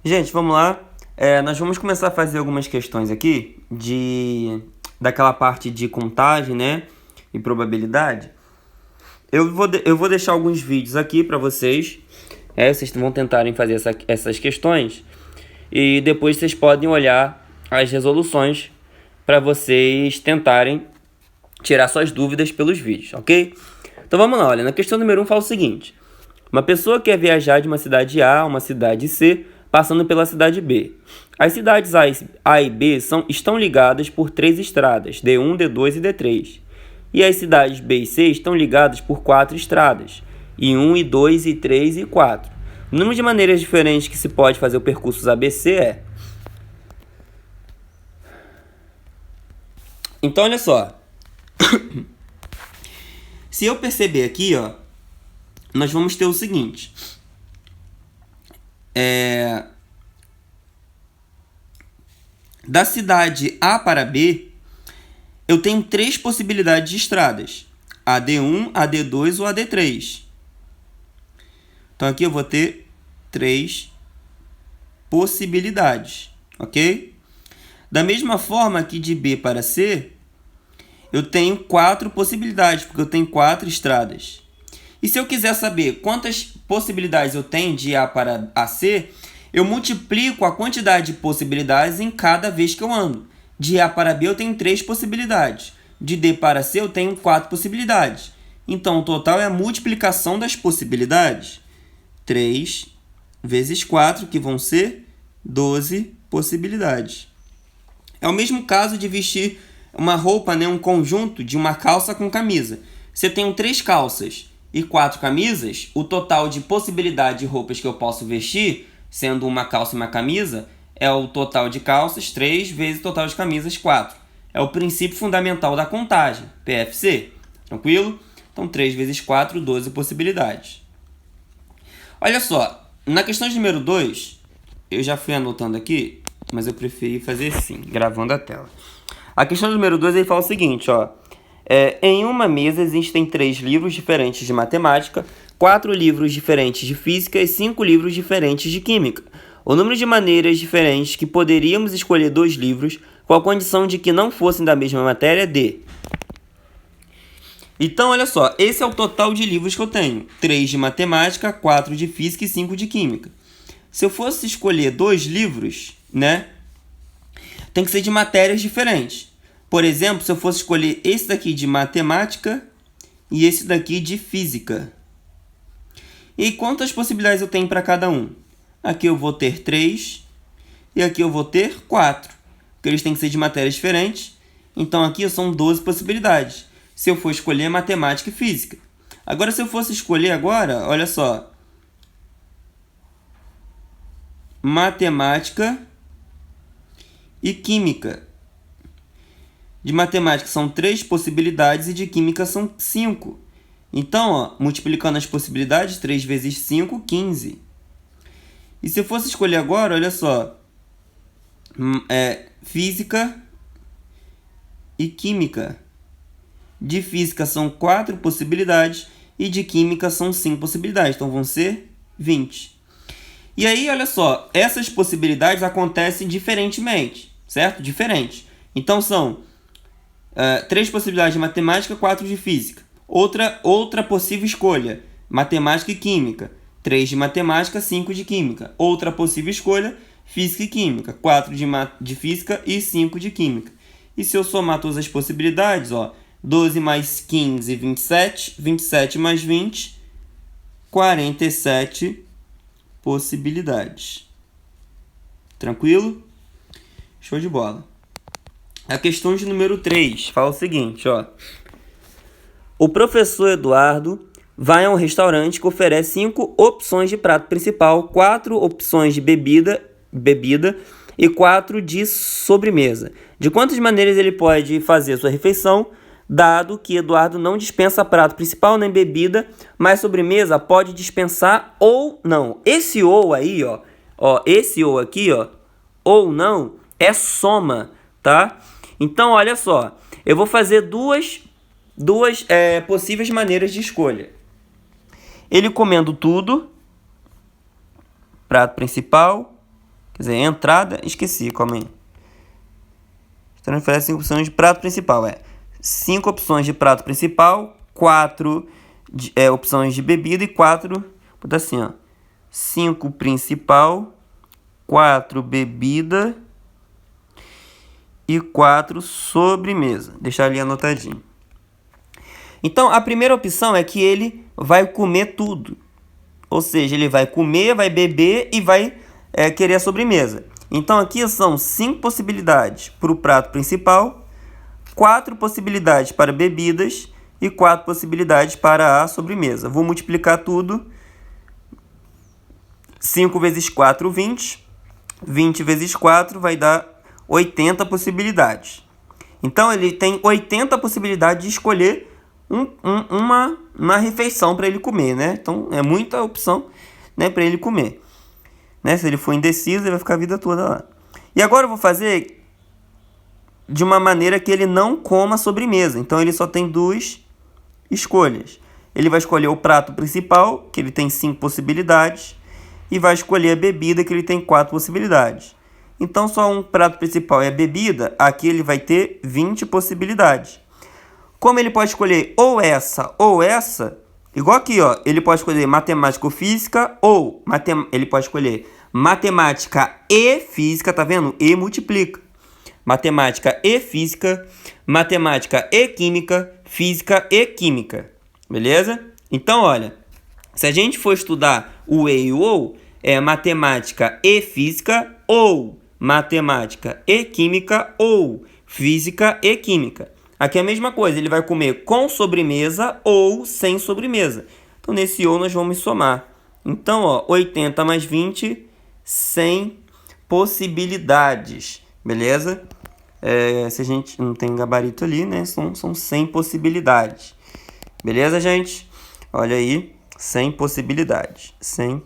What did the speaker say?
Gente, vamos lá. Nós vamos começar a fazer algumas questões aqui daquela parte de contagem, né? E probabilidade. Eu vou deixar alguns vídeos aqui para vocês. Vocês vão tentarem fazer essas questões. E depois vocês podem olhar as resoluções para vocês tentarem tirar suas dúvidas pelos vídeos, ok? Então vamos lá, olha. Na questão número 1 fala o seguinte. Uma pessoa quer viajar de uma cidade A a uma cidade C, passando pela cidade B. As cidades A e B estão ligadas por 3 estradas, D1, D2 e D3. E as cidades B e C estão ligadas por 4 estradas, I1, I2, I3 e 4. O número de maneiras diferentes que se pode fazer o percurso ABC é... Então, olha só. Se eu perceber aqui, ó, nós vamos ter o seguinte. Da cidade A para B, eu tenho 3 possibilidades de estradas. AD1, AD2 ou AD3. Então aqui eu vou ter 3 possibilidades, ok? Da mesma forma que de B para C, eu tenho 4 possibilidades, porque eu tenho 4 estradas. E se eu quiser saber quantas possibilidades eu tenho de A para AC, eu multiplico a quantidade de possibilidades em cada vez que eu ando. De A para B eu tenho 3 possibilidades. De D para C eu tenho 4 possibilidades. Então, o total é a multiplicação das possibilidades. 3 vezes 4, que vão ser 12 possibilidades. É o mesmo caso de vestir uma roupa, né, um conjunto de uma calça com camisa. Se eu tenho 3 calças e 4 camisas, o total de possibilidade de roupas que eu posso vestir, sendo uma calça e uma camisa, é o total de calças 3 vezes o total de camisas 4. É o princípio fundamental da contagem, PFC. Tranquilo? Então, 3 vezes 4, 12 possibilidades. Olha só, na questão de número 2, eu já fui anotando aqui, mas eu preferi fazer assim, gravando a tela. A questão número 2 ele fala o seguinte, ó. Em uma mesa existem 3 livros diferentes de matemática, 4 livros diferentes de física e 5 livros diferentes de química. O número de maneiras diferentes que poderíamos escolher 2 livros com a condição de que não fossem da mesma matéria é D. Então, olha só, esse é o total de livros que eu tenho. 3 de matemática, 4 de física e 5 de química. Se eu fosse escolher 2 livros, né, tem que ser de matérias diferentes. Por exemplo, se eu fosse escolher esse daqui de matemática e esse daqui de física. E quantas possibilidades eu tenho para cada um? Aqui eu vou ter 3 e aqui eu vou ter 4. Porque eles têm que ser de matérias diferentes. Então aqui são 12 possibilidades. Se eu for escolher matemática e física. Agora, se eu fosse escolher agora, olha só. Matemática e química. De matemática são 3 possibilidades e de química são 5. Então, ó, multiplicando as possibilidades, 3 vezes 5, 15. E se eu fosse escolher agora, olha só. Física e química. De física são 4 possibilidades e de química são 5 possibilidades. Então, vão ser 20. E aí, olha só, essas possibilidades acontecem diferentemente, certo? Diferentes. Então, são 3 possibilidades de matemática, 4 de física. Outra possível escolha, matemática e química. 3 de matemática, 5 de química. Outra possível escolha, física e química. 4 de física e 5 de química. E se eu somar todas as possibilidades, ó, 12 mais 15, 27. 27 mais 20, 47 possibilidades. Tranquilo? Show de bola. A questão de número 3 fala o seguinte, ó. O professor Eduardo vai a um restaurante que oferece 5 opções de prato principal, 4 opções de bebida e 4 de sobremesa. De quantas maneiras ele pode fazer sua refeição, dado que Eduardo não dispensa prato principal nem bebida, mas sobremesa pode dispensar ou não. Esse ou aí, ó, esse ou aqui, ó, ou não, é soma, tá? Então, olha só, eu vou fazer duas possíveis maneiras de escolha. Ele comendo tudo, prato principal, Quer dizer, entrada, esqueci, calma aí. Então, ele oferece 5 opções de prato principal. 5 opções de prato principal, 4 opções de bebida e 4, vou botar assim, ó. 5 principal, 4 bebida e 4 sobremesa. Deixar ali anotadinho. Então, a primeira opção é que ele vai comer tudo. Ou seja, ele vai comer, vai beber e vai querer a sobremesa. Então, aqui são 5 possibilidades para o prato principal, 4 possibilidades para bebidas e 4 possibilidades para a sobremesa. Vou multiplicar tudo. 5 vezes 4, 20. 20 vezes 4 vai dar 80 possibilidades. Então, ele tem 80 possibilidades de escolher uma refeição para ele comer, né? Então, é muita opção, né, para ele comer. Né? Se ele for indeciso, ele vai ficar a vida toda lá. E agora eu vou fazer de uma maneira que ele não coma a sobremesa. Então, ele só tem 2 escolhas. Ele vai escolher o prato principal, que ele tem 5 possibilidades, e vai escolher a bebida, que ele tem 4 possibilidades. Então, só um prato principal é a bebida, aqui ele vai ter 20 possibilidades. Como ele pode escolher ou essa, igual aqui, ó, ele pode escolher matemática ou física, ou ele pode escolher matemática e física, tá vendo? E multiplica. Matemática e física, matemática e química, física e química. Beleza? Então, olha, se a gente for estudar o e e o ou, é matemática e física, ou matemática e química, ou física e química. Aqui é a mesma coisa, ele vai comer com sobremesa ou sem sobremesa. Então, nesse ou nós vamos somar. Então, ó, 80 mais 20, 100 possibilidades, beleza? Se a gente não tem gabarito ali, né, são 100 possibilidades. Beleza, gente? Olha aí, 100 possibilidades. 100